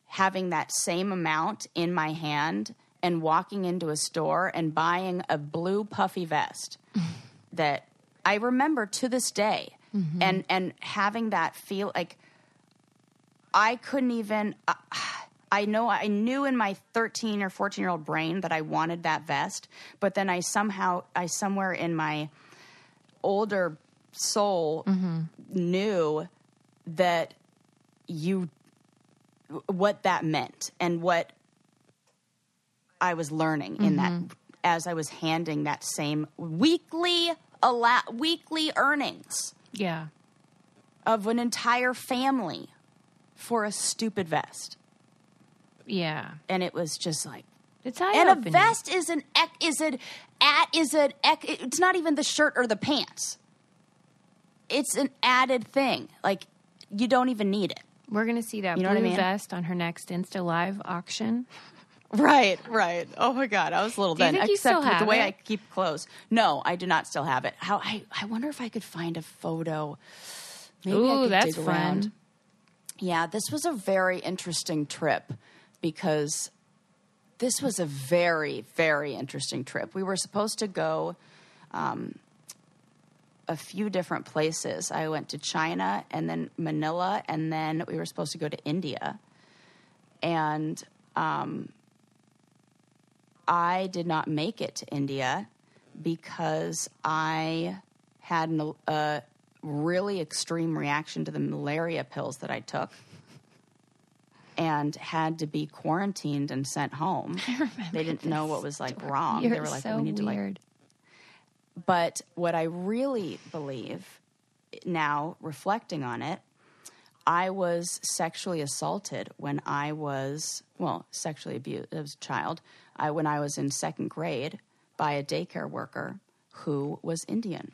having that same amount in my hand and walking into a store and buying a blue puffy vest that I remember to this day. And having that feel like I couldn't even... I knew in my 13 or 14-year-old brain that I wanted that vest, but then I somewhere in my older soul knew that what that meant and what I was learning in that as I was handing that same weekly earnings of an entire family for a stupid vest. Yeah. And it was just like, it's eye-opening. And a vest it's not even the shirt or the pants. It's an added thing. Like, you don't even need it. We're going to see that blue vest on her next Insta Live auction. Right. Oh my God, I was little Do you then. think you Except still with the have way it? I keep clothes. No, I do not still have it. I wonder if I could find a photo. Maybe I Ooh, could that's dig around. fun. Yeah, this was a very interesting trip because this was a very, very interesting trip. We were supposed to go a few different places. I went to China and then Manila, and then we were supposed to go to India. And I did not make it to India because I had a really extreme reaction to the malaria pills that I took and had to be quarantined and sent home. They didn't know what was wrong. You're They were like, so we need weird. to But what I really believe now, reflecting on it, I was sexually assaulted when I was, sexually abused as a child, when I was in second grade by a daycare worker who was Indian.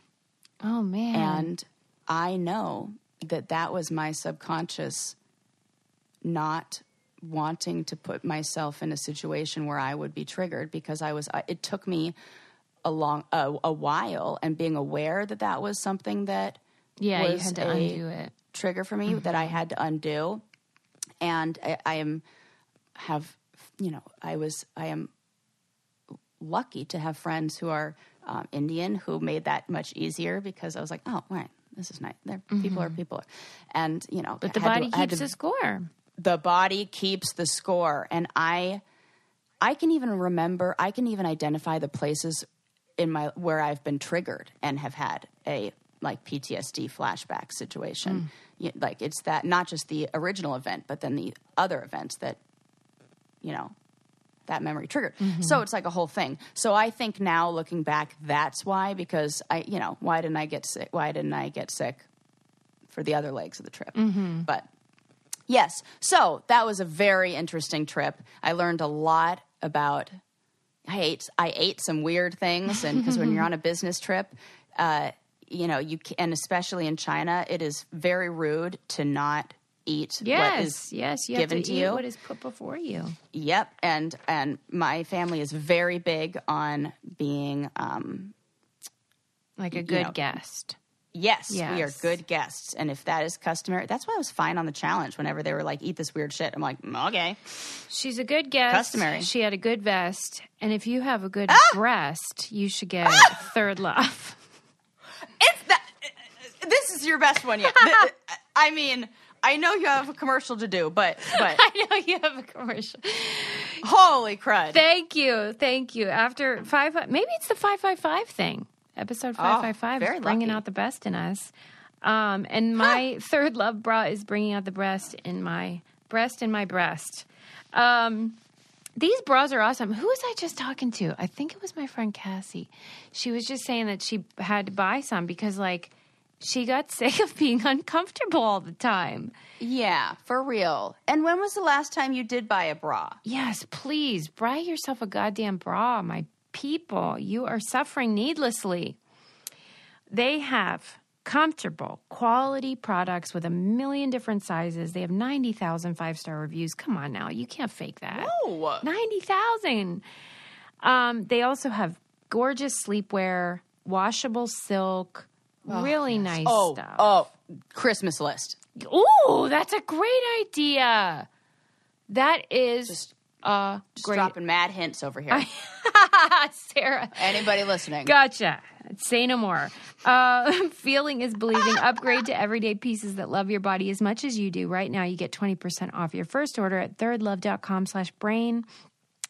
Oh, man. And I know that was my subconscious not wanting to put myself in a situation where I would be triggered because it took me a while, and being aware that was something that you was had to undo it. Trigger for me that I had to undo. And I am lucky to have friends who are Indian who made that much easier because I was like, oh, right, this is nice. People are people. And, But the body keeps the score. The body keeps the score. And I can even remember, I can even identify the places where I've been triggered and have had a PTSD flashback situation. It's that, not just the original event, but then the other events that, that memory triggered. So it's like a whole thing. So I think now looking back, that's why, because why didn't I get sick? Why didn't I get sick for the other legs of the trip? But yes, so that was a very interesting trip. I learned a lot about, I ate some weird things, and because when you're on a business trip, and especially in China, it is very rude to not eat what is you given have to eat you. What is put before you. Yep, and my family is very big on being like a good guest. Yes, we are good guests, and if that is customary, that's why I was fine on the challenge. Whenever they were like, "Eat this weird shit," I'm like, "Okay." She's a good guest. Customary. She had a good vest, and if you have a good breast, you should get Third Love. This is your best one yet. I mean, I know you have a commercial to do, but I know you have a commercial. Holy crud! Thank you. After maybe it's the 555 thing. Episode 555 is bringing out the best in us. And my Third Love bra is bringing out the breast in my breast. These bras are awesome. Who was I just talking to? I think it was my friend Cassie. She was just saying that she had to buy some because, she got sick of being uncomfortable all the time. Yeah, for real. And when was the last time you did buy a bra? Yes, please. Buy yourself a goddamn bra, my people. You are suffering needlessly. They have comfortable, quality products with 1 million different sizes. They have 90,000 5-star reviews. Come on now. You can't fake that. No. 90,000. They also have gorgeous sleepwear, washable silk, really nice stuff. Oh, Christmas list. Ooh, that's a great idea. That is Just great. dropping mad hints over here. Sarah. Anybody listening? Gotcha. Say no more. Feeling is believing. Upgrade to everyday pieces that love your body as much as you do. Right now, you get 20% off your first order at thirdlove.com/brain.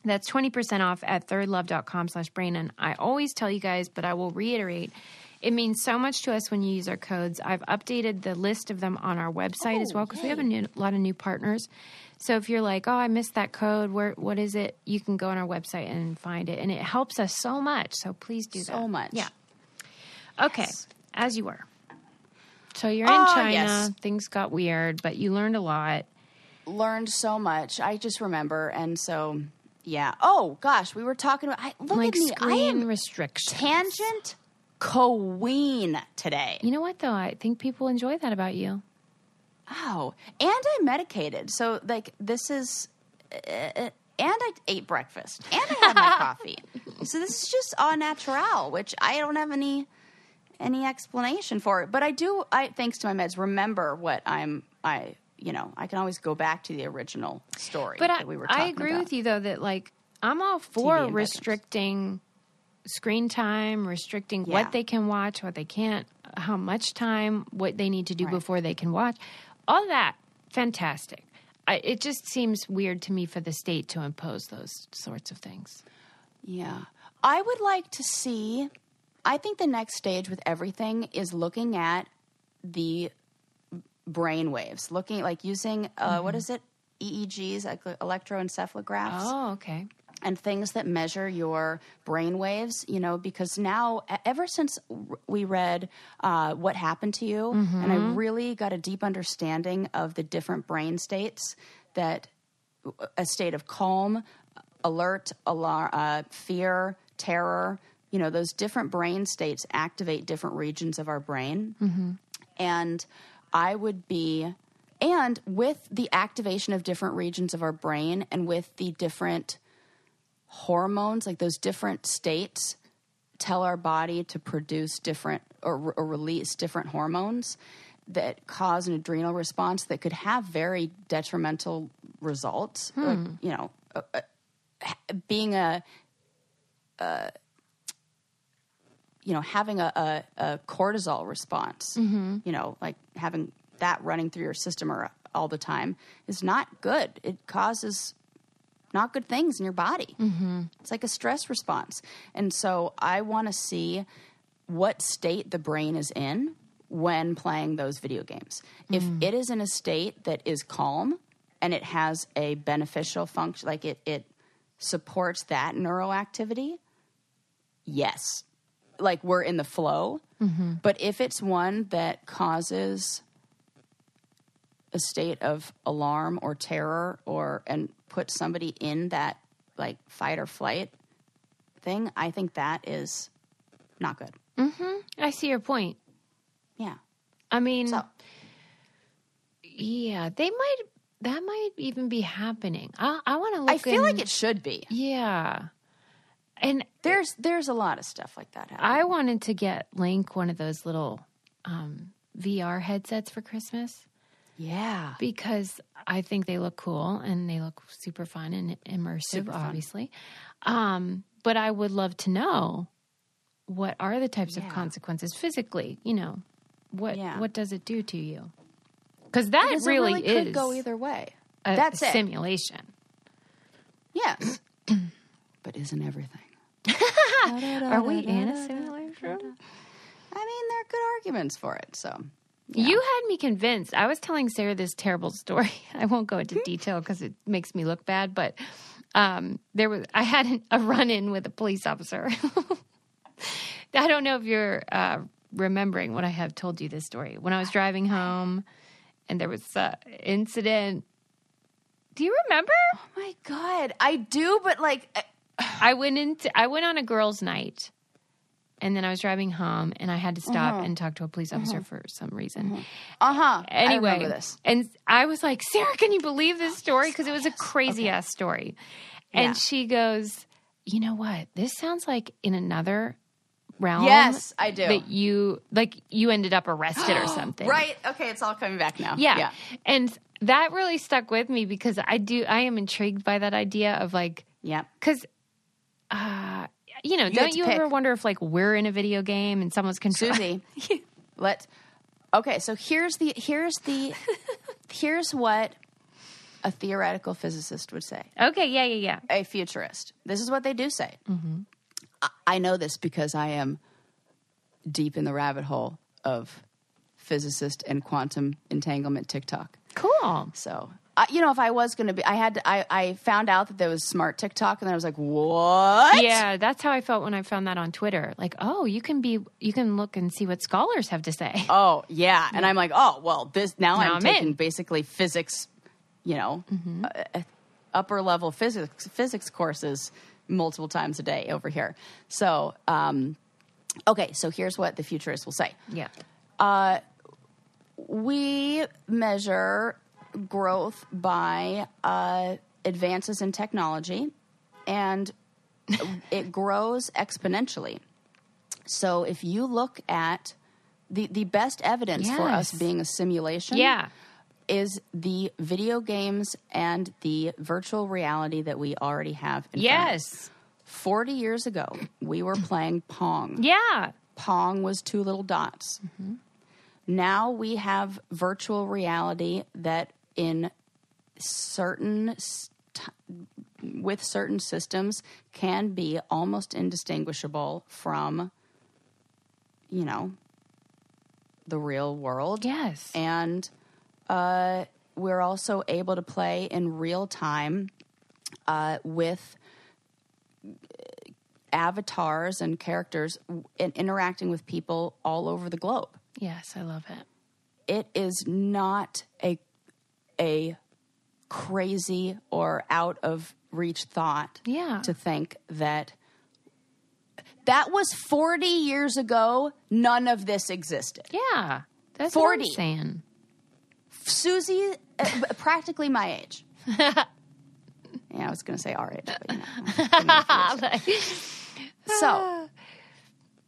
That's 20% off at thirdlove.com/brain. And I always tell you guys, but I will reiterate, it means so much to us when you use our codes. I've updated the list of them on our website as well because we have a lot of new partners. So if you're like, oh, I missed that code, what is it? You can go on our website and find it. And it helps us so much. So please do that. So much. Yeah. Okay. As you were. So you're in China. Yes. Things got weird, but you learned a lot. Learned so much. I just remember. And so, yeah. Oh, gosh. We were talking about, look at me. I am restrictions. tangent queen today. You know what, though? I think people enjoy that about you. Oh, and I'm medicated. So, this is, I ate breakfast, and I had my coffee. So this is just au naturel, which I don't have any explanation for it. But I do, thanks to my meds, remember what I can always go back to the original story that we were talking about. I agree with you, though, that, like, I'm all for restricting screen time, restricting what they can watch, what they can't, how much time, what they need to do before they can watch. All that, fantastic. It just seems weird to me for the state to impose those sorts of things. Yeah. I would like to see, I think the next stage with everything is looking at the brain waves, using, what is it? EEGs, electroencephalographs. Oh, okay. And things that measure your brain waves, because now, ever since we read What Happened to You, and I really got a deep understanding of the different brain states, that a state of calm, alert, alarm, fear, terror, those different brain states activate different regions of our brain. And and with the activation of different regions of our brain and with the different hormones, like those different states tell our body to produce different or release different hormones that cause an adrenal response that could have very detrimental results. Being having a cortisol response, like having that running through your system all the time is not good. It causes not good things in your body. It's like a stress response. And so I want to see what state the brain is in when playing those video games. If it is in a state that is calm and it has a beneficial function, like it supports that neuroactivity, yes. Like we're in the flow. But if it's one that causes a state of alarm or terror and put somebody in that like fight or flight thing, I think that is not good. I see your point. Yeah. I mean, that might even be happening. I want to look. I feel like it should be. Yeah. And there's a lot of stuff like that happening. I wanted to get Link one of those little VR headsets for Christmas. Yeah. Because I think they look cool and they look super fun and immersive, obviously. But I would love to know, what are the types of consequences physically? What does it do to you? Because that really could go either way. That's a simulation. Yes. But isn't everything? Are we in a simulation? I mean, there are good arguments for it, so... Yeah. You had me convinced. I was telling Sarah this terrible story. I won't go into detail because it makes me look bad, but I had a run-in with a police officer. I don't know if you're remembering what I have told you this story. When I was driving home and there was an incident. Do you remember? Oh my God. I do, but I went on a girls' night. And then I was driving home, and I had to stop and talk to a police officer for some reason. Anyway, I remember this. And I was like, Sarah, can you believe this story? Because it was a crazy-ass story. And she goes, you know what? This sounds like in another realm. Yes, I do. That you ended up arrested or something. Right. Okay, it's all coming back now. Yeah. And that really stuck with me because I am intrigued by that idea of because... don't you ever wonder if we're in a video game and someone's controlling? Susie, okay, so here's what a theoretical physicist would say. Okay, yeah. A futurist. This is what they do say. I know this because I am deep in the rabbit hole of physicist and quantum entanglement TikTok. Cool. So... if I was going to be, I found out that there was smart TikTok, and then I was like, what? Yeah, that's how I felt when I found that on Twitter. You can look and see what scholars have to say. Oh, yeah. And I'm like, oh, well, now I'm taking basically physics, upper level physics courses multiple times a day over here. So, okay, so here's what the futurists will say. Yeah. We measure growth by advances in technology, and it grows exponentially. So if you look at the best evidence for us being a simulation is the video games and the virtual reality that we already have in front of us. 40 years ago, we were playing Pong. Yeah. Pong was 2 little dots. Mm-hmm. Now we have virtual reality that with certain systems can be almost indistinguishable from, the real world. Yes. And we're also able to play in real time with avatars and characters and interacting with people all over the globe. Yes, I love it. It is not a crazy or out of reach thought to think that was 40 years ago. None of this existed. Yeah, that's 40. what I'm saying. Susie, practically my age. Yeah, I was going to say our age, but So,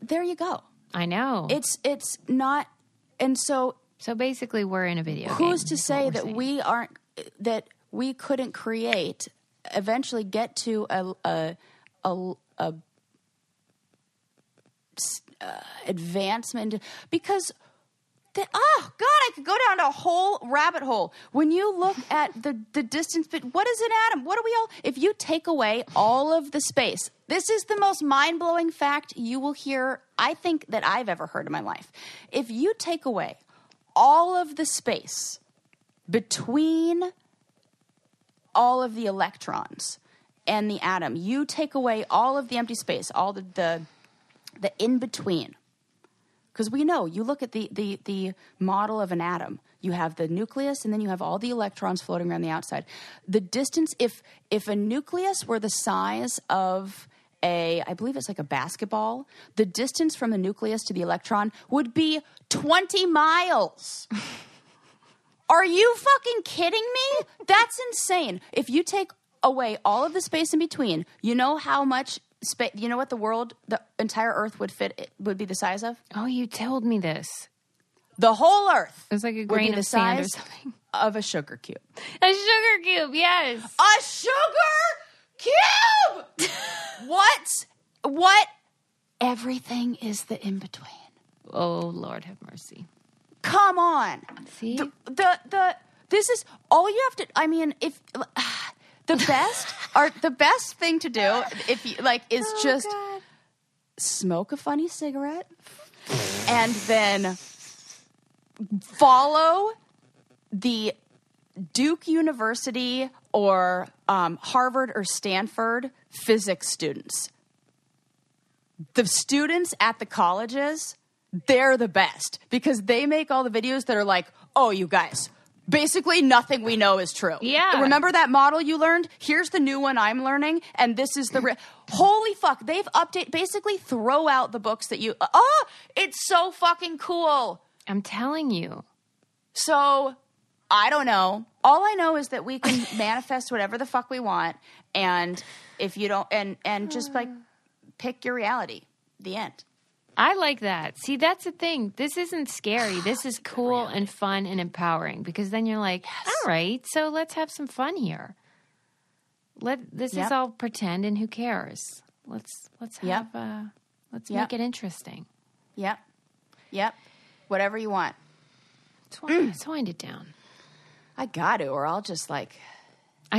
there you go. I know. It's not, and so basically we're in a video game. Who's to say that we aren't, that we couldn't eventually get to a advancement, because I could go down a whole rabbit hole. When you look at the distance, but what is an atom? What do we all, if you take away all of the space, this is the most mind-blowing fact you will hear, I think, that I've ever heard in my life. If you take away all of the space between all of the electrons and the atom, you take away all of the empty space, all the in-between. Because we know, you look at the model of an atom, you have the nucleus and then you have all the electrons floating around the outside. The distance, if a nucleus were the size of I believe it's like a basketball, the distance from the nucleus to the electron would be 20 miles. Are you fucking kidding me? That's insane. If you take away all of the space in between, you know how much space, you know what the entire Earth would be the size of? Oh, you told me this. The whole Earth. It was like a grain of sand or something. Of a sugar cube. A sugar cube, yes. A sugar cube! What? Everything is the in-between. Oh, Lord have mercy. Come on. See? This is all you have to, I mean, if the best thing to do if you is just smoke a funny cigarette and then follow the Duke University or Harvard or Stanford physics students. The students at the colleges, they're the best because they make all the videos that are like, oh, you guys, basically nothing we know is true. Yeah. Remember that model you learned? Here's the new one I'm learning, and this is the holy fuck. They've basically throw out the books that you... it's so fucking cool. I'm telling you. So, I don't know. All I know is that we can manifest whatever the fuck we want, and if you don't... And just, pick your reality. The end. I like that. See, that's the thing. This isn't scary. This is cool and fun and empowering because then you're like, yes. All right, so let's have some fun here. This is all pretend and who cares? Let's make it interesting. Yep. Whatever you want. Let's wind it down. I got to, or I'll just I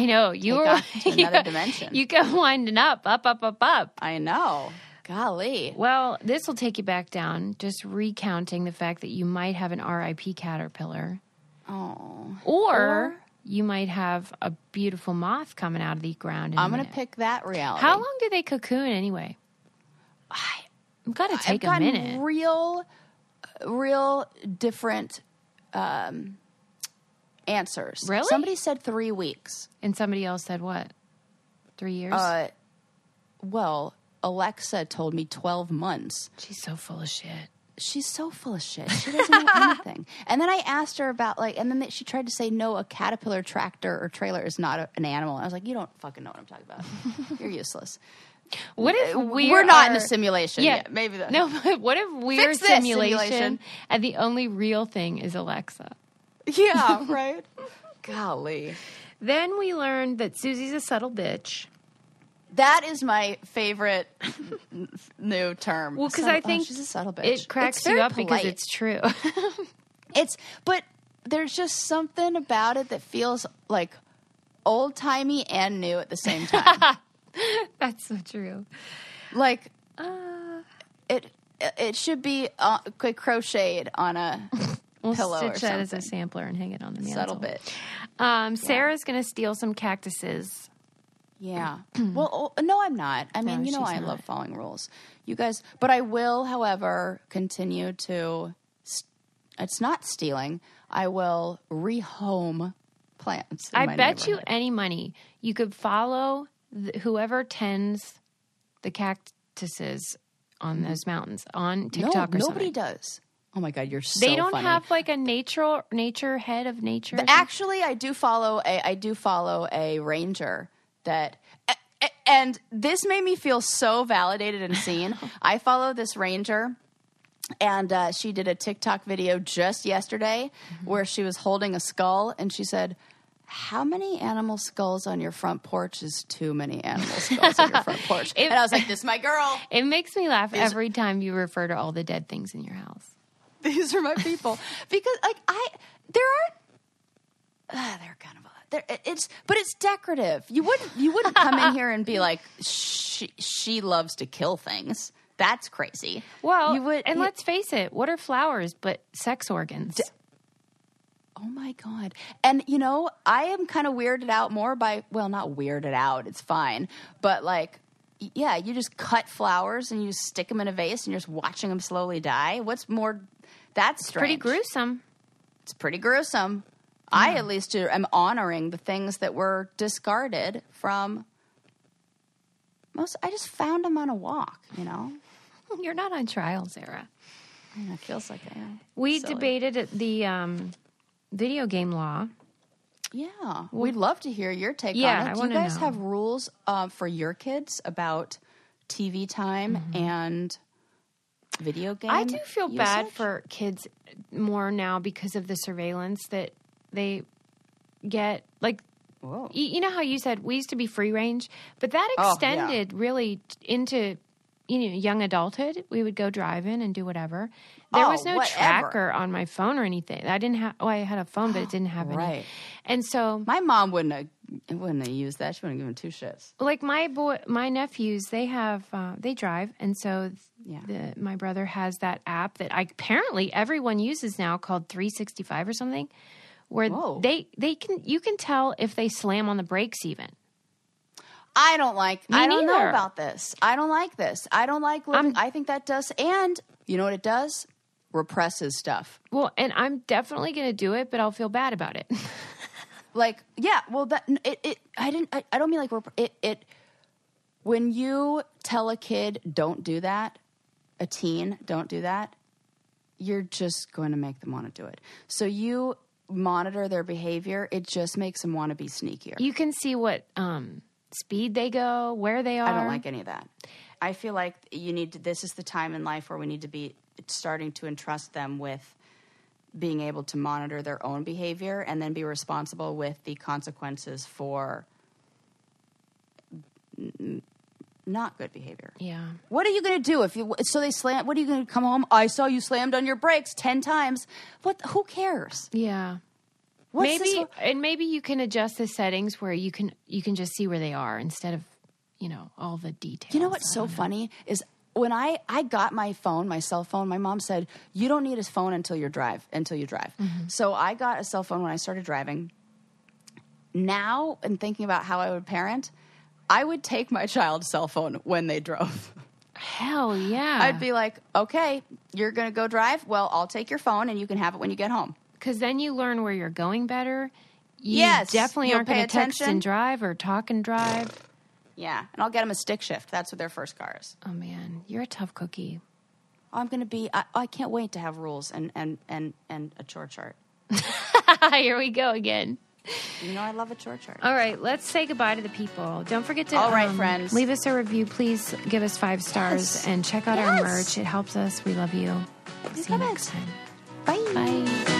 know you were to another dimension. You go winding up. I know. Golly. Well, this will take you back down, just recounting the fact that you might have an RIP caterpillar. Oh. Or you might have a beautiful moth coming out of the ground. I'm going to pick that reality. How long do they cocoon anyway? I've got to take a minute. Real different answers. Really? Somebody said 3 weeks. And somebody else said what? 3 years? Well... Alexa told me 12 months. She's so full of shit. she's so full of shit. She doesn't know anything. And then I asked her about and then she tried to say, no, a caterpillar tractor or trailer is not an animal. And I was like, you don't fucking know what I'm talking about. You're useless. What if we're not in a simulation? Yeah, yet. Maybe no. But what if we're simulation and the only real thing is Alexa? Yeah, right. Golly. Then we learned that Susie's a subtle bitch. That is my favorite new term. Well, because I think she's a subtle bitch. It cracks you up because it's true. But there's just something about it that feels like old timey and new at the same time. That's so true. Like it should be crocheted on a pillow or something. Stitch that as a sampler and hang it on the mantle. Subtle bitch. Sarah's going to steal some cactuses. Yeah. Well, no, I'm not. I mean, I love following rules. You guys, but I will, however, continue to, it's not stealing. I will rehome plants. I bet you any money you could follow whoever tends the cactuses on those mountains on TikTok or something. Nobody does. Oh my God, you're so They don't funny. have like a nature head of nature. Actually, I do follow a ranger that, and this made me feel so validated and seen. I follow this ranger, and she did a TikTok video just yesterday where she was holding a skull, and she said, how many animal skulls on your front porch is too many animal skulls on your front porch? And I was like, this is my girl. It makes me laugh every time you refer to all the dead things in your house. These are my people. Because they're kind of but it's decorative. You wouldn't come in here and be like, she loves to kill things. That's crazy. Well, let's face it, what are flowers but sex organs? Oh my God. And I am kind of weirded out more by, well, not weirded out, it's fine. But yeah, you just cut flowers and you just stick them in a vase and you're just watching them slowly die. What's more, that's strange. Pretty gruesome. It's pretty gruesome. Yeah. I at least am honoring the things that were discarded from I just found them on a walk, You're not on trial, Sarah. It feels like I am. We debated the video game law. Yeah. We'd love to hear your take on it. Do you guys have rules for your kids about TV time and video game I do feel usage? bad for kids more now because of the surveillance that they get. Whoa. You know how you said we used to be free range, but that extended really into young adulthood. We would go driving and do whatever. There was no tracker on my phone or anything. I didn't have. Oh, I had a phone, but it didn't have any. Right. And so my mom wouldn't have used that. She wouldn't have given two shits. Like my nephews, they have they drive, and so my brother has that app that apparently everyone uses now called 365 or something, where you can tell if they slam on the brakes even. I don't know about this. I don't like this. I don't like living. I think that does. And you know what it does? Represses stuff. Well, and I'm definitely going to do it, but I'll feel bad about it. I don't mean it. When you tell a kid, don't do that, a teen, don't do that, you're just going to make them want to do it. So you monitor their behavior. It just makes them want to be sneakier. You can see what, speed they go, where they are. I don't like any of that. I feel like this is the time in life where we need to be starting to entrust them with being able to monitor their own behavior and then be responsible with the consequences for not good behavior. Yeah. What are you going to do so they slam? What are you going to come home? I saw you slammed on your brakes 10 times. Who cares? Yeah. Maybe you can adjust the settings where you can just see where they are instead of, all the details. You know what's so funny is when I got my cell phone, my mom said, you don't need a phone until you drive. Mm-hmm. So I got a cell phone when I started driving. Now, in thinking about how I would parent, I would take my child's cell phone when they drove. Hell yeah. I'd be like, okay, you're going to go drive? Well, I'll take your phone and you can have it when you get home. Because then you learn where you're going better. You definitely aren't going to text and drive or talk and drive. Yeah, and I'll get them a stick shift. That's what their first car is. Oh, man. You're a tough cookie. I'm going to be, I can't wait to have rules and a chore chart. Here we go again. You know I love a chore chart. All right, let's say goodbye to the people. Don't forget to All right, friends. leave us a review. Please give us 5 stars and check out our merch. It helps us. We love you. See you next time. Bye. Bye.